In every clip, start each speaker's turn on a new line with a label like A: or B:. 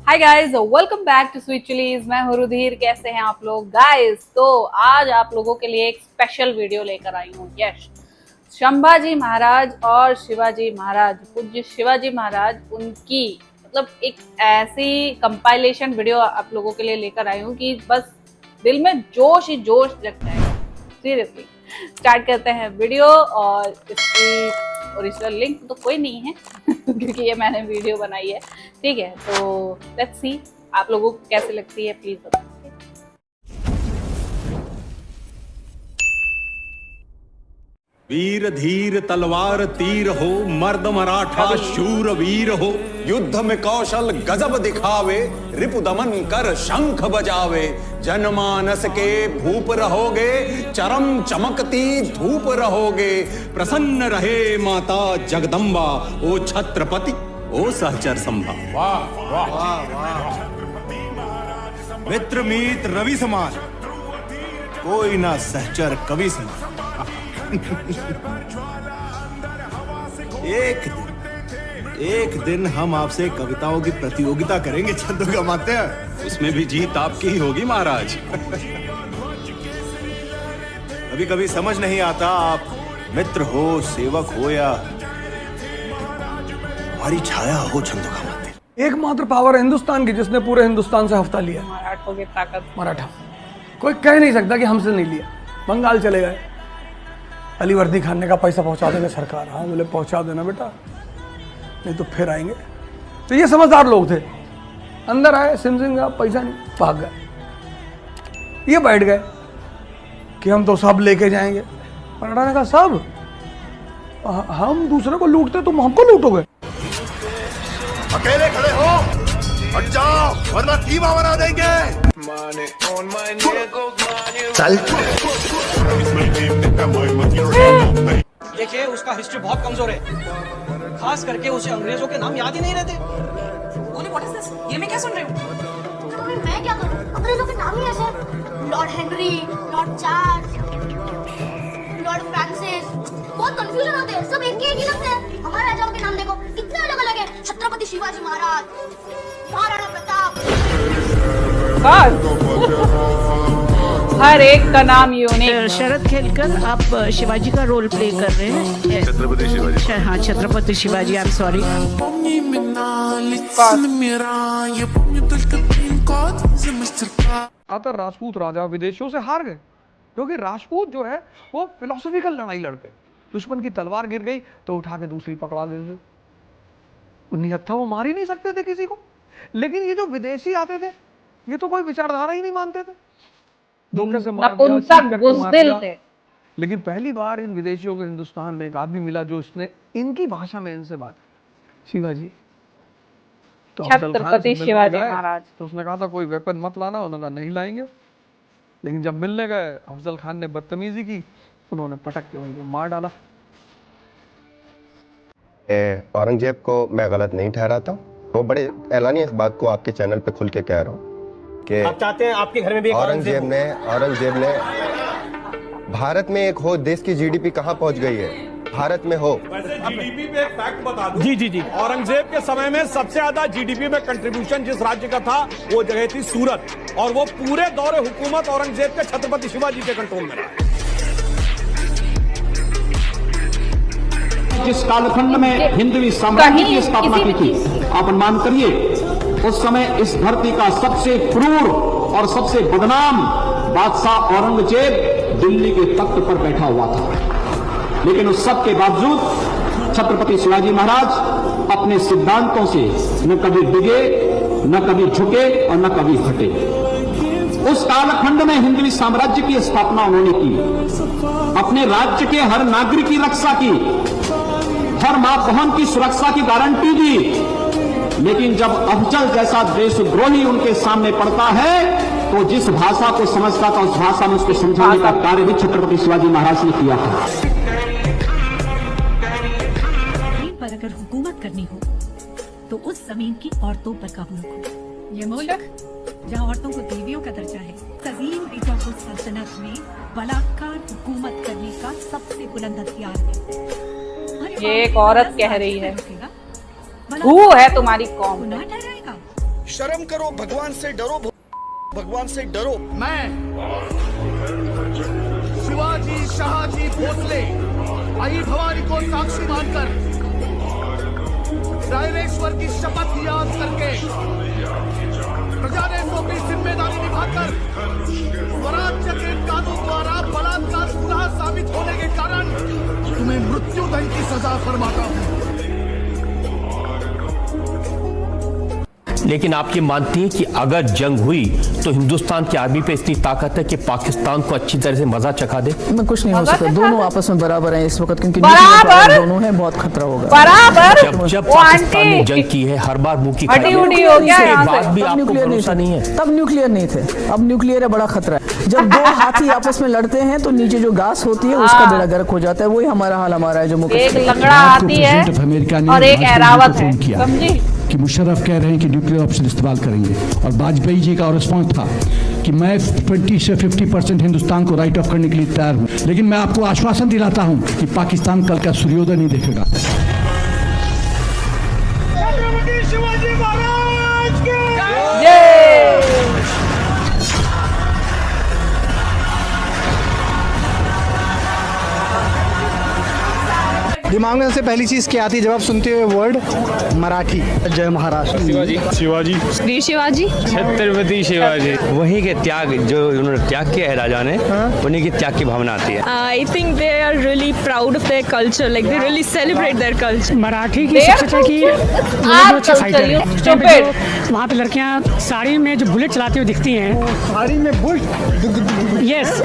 A: Hi guys, welcome back to Sweet Chillies. मैं हूं रुधिर। कैसे हैं आप लोग गाइस? तो आज आप लोगों के लिए एक स्पेशल वीडियो लेकर आई हूं। यस, शंभाजी महाराज और शिवाजी महाराज, पूज्य शिवाजी महाराज, उनकी मतलब एक ऐसी कंपाइलेशन वीडियो आप लोगों के लिए लेकर आई हूं कि बस दिल में जोश ही जोश जग जाएगा। सीरियसली स्टार्ट करते हैं वीडियो। और इसकी ओरिजिनल लिंक तो कोई नहीं है क्योंकि ये मैंने वीडियो बनाई है। ठीक है, तो लेट्स सी आप लोगों को कैसे लगती है, प्लीज बताइए।
B: वीर धीर तलवार तीर हो, मर्द मराठा शूर वीर हो, युद्ध में कौशल गजब दिखावे, रिपु दमन कर शंख बजावे, जनमानस के भूप रहोगे, चरम चमकती धूप रहोगे, प्रसन्न रहे माता जगदम्बा, ओ छत्रपति ओ सहचर संभा।
C: वाह वाह वाह, मित्र मीत रवि समान, कोई ना सहचर कवि समान। एक दिन हम आपसे कविताओं की प्रतियोगिता करेंगे चंद्रगा मात्या।
B: उसमें भी जीत आपकी ही होगी महाराज।
C: कभी कभी समझ नहीं आता, आप मित्र हो, सेवक हो या हमारी छाया हो चंद्रगा मात्या।
D: एकमात्र पावर है हिंदुस्तान की जिसने पूरे हिंदुस्तान से हफ्ता लिया।
A: मराठों की ताकत।
D: मराठा कोई कह नहीं सकता कि हमसे नहीं लिया। बंगाल चले गए, अली वर्दी खाने का पैसा पहुंचा देंगे सरकार। हाँ बोले पहुंचा देना बेटा, नहीं तो फिर आएंगे। तो ये समझदार लोग थे। अंदर आए, सिमसिंग का पैसा नहीं, भाग गए। ये बैठ गए कि हम तो सब लेके जाएंगे। मराठा ने कहा सब? हम दूसरे को लूटते तुम हमको लूटोगे?
C: अकेले खड़े हो, हट जाओ वरना कीमा बना देंगे। चल
E: देखिए, उसका हिस्ट्री बहुत कमजोर है, खास करके उसे अंग्रेजों के नाम याद ही नहीं रहते।
F: ये मैं क्या सुन रही हूँ? तो मैं क्या करूँ? अंग्रेजों के नाम ही ऐसे हैं। Lord Henry, Lord Charles, Lord Francis. बहुत कंफ्यूजन होते हैं, सब एक ही लगते हैं। हमारे राजाओं के नाम देखो कितने अलग अलग हैं। छत्रपति शिवाजी महाराज, महाराणा प्रताप।
A: हर एक का नाम यूनिक।
G: शरद खेलकर आप शिवाजी का रोल प्ले कर रहे हैं।
C: छत्रपति शिवाजी।
G: हाँ, Chhatrapati Shivaji. I am sorry.
D: आता राजपूत राजा विदेशियों से हार गए, क्योंकि राजपूत जो है वो फिलोसॉफिकल लड़ाई लड़ते। दुश्मन की तलवार गिर गई तो उठा के दूसरी पकड़ा देते। निहत्था वो मार ही नहीं सकते थे किसी को। लेकिन ये जो विदेशी आते थे, ये तो कोई विचारधारा ही नहीं मानते थे। धोखे से मार दिया, चीट करके मार दिया।
A: थे।
D: लेकिन पहली बार इन विदेशियों को हिंदुस्तान में एक आदमी मिला जो इसने इनकी भाषा में इनसे बात। शिवाजी तो
A: छत्रपति शिवाजी महाराज।
D: तो उसने कहा था कोई वेपन मत लाना, उन्होंने कहा नहीं लाएंगे। लेकिन जब मिलने गए, अफजल खान ने बदतमीजी की, उन्होंने पटक के उनको मार डाला।
H: औरंगजेब को मैं गलत नहीं ठहराता हूँ। वो बड़े एलानिया इस बात को आपके चैनल पे खुल के कह रहा हूँ कि
E: आप चाहते हैं आपके घर में भी
H: औरंगजेब ने भारत में एक हो, देश की जीडीपी कहाँ पहुँच गई है? भारत में हो।
B: वैसे जीडीपी पे एक फैक्ट बता दूं।
E: जी।
B: औरंगजेब के समय में सबसे ज्यादा जीडीपी में कंट्रीब्यूशन जिस राज्य का था वो जगह थी सूरत, और वो पूरे दौरे हुकूमत औरंगजेब के छत्रपति शिवाजी के कंट्रोल में रहा।
I: जिस कालखंड में हिंदवी साम्राज्य की स्थापना की थी, आप अनुमान करिए उस समय इस धरती का सबसे क्रूर और सबसे बदनाम बादशाह औरंगजेब दिल्ली के तख्त पर बैठा हुआ था। लेकिन उस सब के बावजूद छत्रपति शिवाजी महाराज अपने सिद्धांतों से न कभी डिगे, न कभी झुके और न कभी हटे। उस कालखंड में हिंदवी साम्राज्य की स्थापना उन्होंने की, अपने राज्य के हर नागरिक की रक्षा की, हर मां बहन की सुरक्षा की गारंटी दी। लेकिन जब अफजल जैसा देशद्रोही उनके सामने पड़ता है तो जिस भाषा को समझता था उस भाषा में उसको समझाने का कार्य भी छत्रपति शिवाजी महाराज ने किया था।
G: पर अगर हुकूमत करनी हो तो उस जमीन की औरतों पर काबू रखो। ये मुल्क जहाँ औरतों को देवियों का दर्जा है, तजीम ब्रिटिश सल्तनत में बलात्कार हुकूमत करने का सबसे बुलंद हथियार है।
A: ये एक औरत कह रही है, हू है तुम्हारी कौम।
G: गुनाह ठहराएगा
E: शर्म करो, भगवान से डरो, भगवान से डरो। मैं शिवाजी शाहजी भोसले आई भवानी को साक्षी मानकर रायरेश्वर की शपथ याद करके प्रजादेशों की जिम्मेदारी निभाकर स्वराज्य के कानून द्वारा बलात्कार गुनाह साबित होने के कारण तुम्हें मृत्युदंड की सजा फरमाता हूँ।
J: लेकिन आप ये मानती हैं कि अगर जंग हुई तो हिंदुस्तान की आर्मी पे इतनी ताकत है कि पाकिस्तान को अच्छी तरह से मजा चखा दे?
K: मैं कुछ नहीं हो सकता, दोनों आपस में बराबर हैं इस वक्त, क्योंकि
A: बराबर
K: दोनों हैं, बहुत खतरा होगा
A: बराबर।
J: जब पाकिस्तान ने जंग की है हर बार मुंह की
A: हड्डी उड़ी हो गया यहाँ
J: बात
A: से।
J: भी आपको भरोसा नहीं है?
K: तब न्यूक्लियर नहीं थे, अब न्यूक्लियर है, बड़ा खतरा है। जब दो हाथी आपस में लड़ते हैं तो नीचे जो गैस होती है उसका बेड़ा गर्क हो जाता है। वही हमारा हाल हमारा है जम्मू
A: एक
K: कश्मीर।
A: लंगड़ा हाथी है और एक एरावत है, समझी?
I: कि मुशर्रफ कह रहे हैं कि न्यूक्लियर ऑप्शन इस्तेमाल करेंगे, और वाजपेयी जी का रिस्पॉन्स था कि मैं 20 से 50% हिंदुस्तान को राइट ऑफ करने के लिए तैयार हूं, लेकिन मैं आपको आश्वासन दिलाता हूं कि पाकिस्तान कल का सूर्योदय नहीं देखेगा।
E: शिवाजी महाराज की
L: दिमाग में सबसे पहली चीज क्या आती है जब आप सुनते हो वर्ड मराठी? जय महाराष्ट्र।
C: शिवाजी
F: वीर शिवाजी,
J: छत्रपति शिवाजी। वही के त्याग, जो उन्होंने त्याग किया है राजा ने, उन्हीं की त्याग की भावना आती है।
F: I think they are really proud of their culture, like they really celebrate their culture.
L: Marathi की सबसे अच्छी अच्छे फाइटर है। वहाँ पे लड़कियाँ साड़ी में जो बुलेट चलाती हुई दिखती हैं, साड़ी में बुलेट, यस।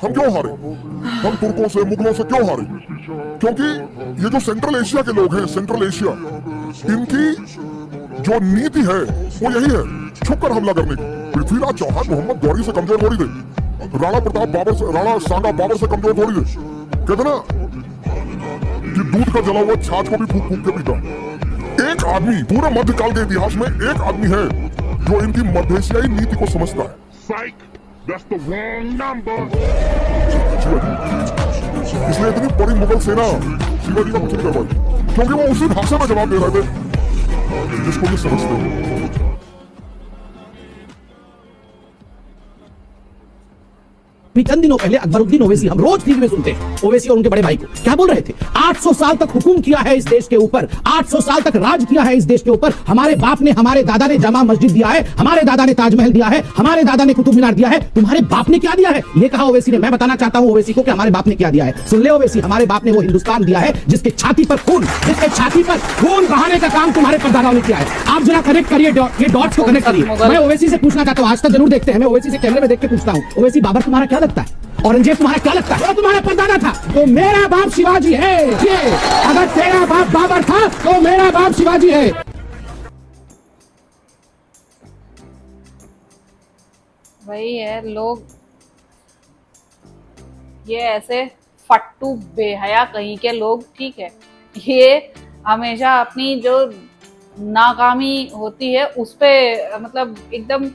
C: हम क्यों हारे? हम तुर्कों से, मुगलों से क्यों हारे? क्योंकि ये जो सेंट्रल एशिया के लोग हैं, सेंट्रल एशिया, इनकी जो नीति है वो यही है, छुपकर हमला करने की। पृथ्वीराज चौहान मोहम्मद गौरी से कमजोर थोड़ी थे, राणा प्रताप बाबर से, राणा सांगा बाबर से कमजोर थोड़ी थे। कहते ना कि दूध का जला हुआ छाछ को भी फूक फूक के पीता। एक आदमी पूरे मध्यकाल के इतिहास में एक आदमी है जो इनकी मध्य एशियाई नीति को समझता है। इसलिए इतनी बड़ी मुगल सेना शिवाजी का कुछ नहीं कर पाई, क्योंकि वो उसी भाषा में जवाब दे रहे थे जिसको ये समझते हैं।
M: चंद दिनों पहले अकबरुद्दीन ओवैसी, हम रोज टीवी में सुनते हैं ओवैसी और उनके बड़े भाई को, क्या बोल रहे थे? 800 साल तक हुकुम किया है इस देश के ऊपर, 800 साल तक राज किया है इस देश के ऊपर। हमारे बाप ने, हमारे दादा ने जामा मस्जिद दिया है, हमारे दादा ने ताजमहल दिया है, हमारे दादा ने कुतुब मीनार दिया है, तुम्हारे बाप ने क्या दिया है? ये कहा ओवैसी ने। मैं बताना चाहता हूं ओवैसी को कि हमारे बाप ने क्या दिया है। सुन ले ओवैसी, हमारे बाप ने वो हिंदुस्तान दिया है जिसके छाती पर खून बहाने का काम तुम्हारे परदादाओं ने किया है। आप जरा कनेक्ट करिए, ये डॉट्स को कनेक्ट करिए। मैं ओवैसी से पूछना चाहता हूं, आज तक जरूर देखते हैं, मैं ओवैसी से कैमरे में देख के पूछता हूं, ओवैसी बाबर तुम्हारा क्या लगता है? औरंगजेब तुम्हारा क्या लगता है? वो तुम्हारा परदादा था, तो मेरा बाप शिवाजी है। अगर तेरा बाप बाबर था तो मेरा बाप शिवाजी है।
A: वही है, लोग ये ऐसे फट्टू बेहया कहीं के लोग, ठीक है, ये हमेशा अपनी जो नाकामी होती है उस पे, मतलब एकदम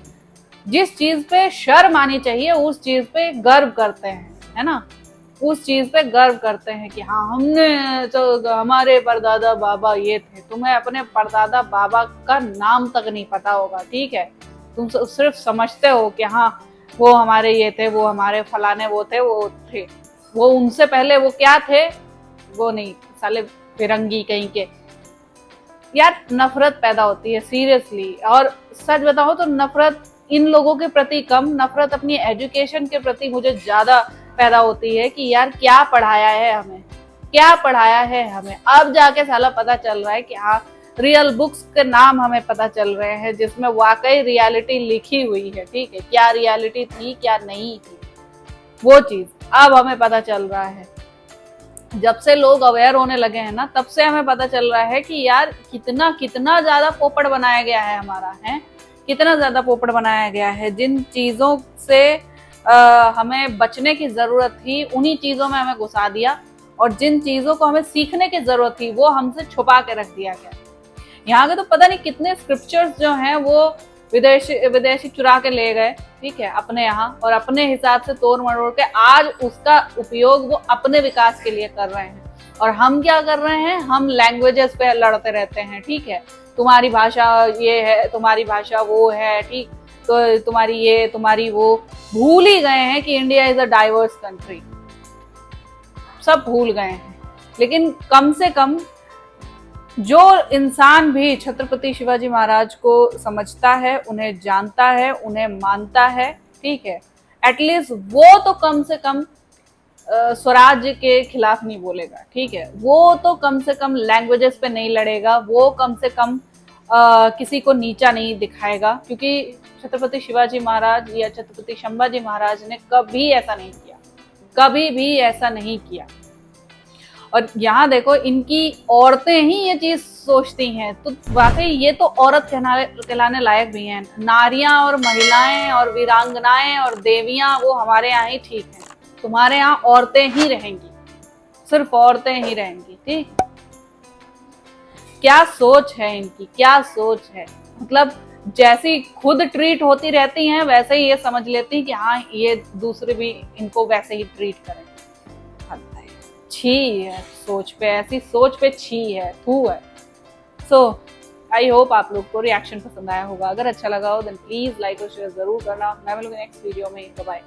A: जिस चीज पे शर्म आनी चाहिए उस चीज पे गर्व करते हैं, है ना? उस चीज पे गर्व करते हैं कि हाँ हमने तो, हमारे परदादा बाबा ये थे। तुम्हें अपने परदादा बाबा का नाम तक नहीं पता होगा, ठीक है? तुम सिर्फ समझते हो कि हाँ वो हमारे ये थे, वो हमारे फलाने वो थे, वो उनसे पहले वो क्या थे वो नहीं। साले फिरंगी कहीं के। यार नफरत पैदा होती है सीरियसली, और सच बताओ तो नफरत इन लोगों के प्रति कम, नफरत अपनी एजुकेशन के प्रति मुझे ज्यादा पैदा होती है कि यार क्या पढ़ाया है हमें, क्या पढ़ाया है हमें। अब जाके साला पता चल रहा है कि हाँ रियल बुक्स के नाम हमें पता चल रहे हैं जिसमें वाकई रियलिटी लिखी हुई है, ठीक है? क्या रियलिटी थी क्या नहीं थी वो चीज अब हमें पता चल रहा है। जब से लोग अवेयर होने लगे हैं ना, तब से हमें पता चल रहा है कि यार कितना कितना ज्यादा पोपट बनाया गया है हमारा, है कितना ज्यादा पोपट बनाया गया है। जिन चीजों से हमें बचने की जरूरत थी उन्हीं चीजों में हमें घुसा दिया, और जिन चीजों को हमें सीखने की जरूरत थी वो हमसे छुपा के रख दिया गया। यहाँ के तो पता नहीं कितने स्क्रिप्चर्स जो हैं वो विदेशी चुरा के ले गए, ठीक है, अपने यहाँ, और अपने हिसाब से तोड़ मरोड़ के आज उसका उपयोग वो अपने विकास के लिए कर रहे हैं। और हम क्या कर रहे हैं, हम लैंग्वेजेस पे लड़ते रहते हैं, ठीक है, तुम्हारी भाषा ये है, तुम्हारी भाषा वो है, ठीक, तो तुम्हारी ये तुम्हारी वो, भूल ही गए हैं कि India is a diverse country, सब भूल गए हैं। लेकिन कम से कम जो इंसान भी छत्रपति शिवाजी महाराज को समझता है, उन्हें जानता है, उन्हें मानता है, ठीक है, एटलीस्ट वो तो कम से कम स्वराज्य के खिलाफ नहीं बोलेगा, ठीक है, वो तो कम से कम लैंग्वेजेस पे नहीं लड़ेगा, वो कम से कम किसी को नीचा नहीं दिखाएगा, क्योंकि छत्रपति शिवाजी महाराज या छत्रपति संभाजी महाराज ने कभी ऐसा नहीं किया, कभी भी ऐसा नहीं किया। और यहाँ देखो, इनकी औरतें ही ये चीज सोचती हैं, तो वाकई ये तो औरत कहलाने लायक भी हैं। नारियां और महिलाएं और वीरांगनाएं और देवियां वो हमारे यहाँ ही ठीक हैं, तुम्हारे यहाँ औरतें ही रहेंगी, सिर्फ औरतें ही रहेंगी, ठीक। क्या सोच है इनकी, क्या सोच है, मतलब जैसी खुद ट्रीट होती रहती हैं वैसे ही ये समझ लेती हैं कि हाँ ये दूसरे भी इनको वैसे ही ट्रीट करें। छी है सोच पे, ऐसी सोच पे छी है, थू है। सो आई होप आप लोग को रिएक्शन पसंद आया होगा। अगर अच्छा लगा हो देन प्लीज लाइक और शेयर जरूर करना। मैं मिलूंगी नेक्स्ट वीडियो में। बाय।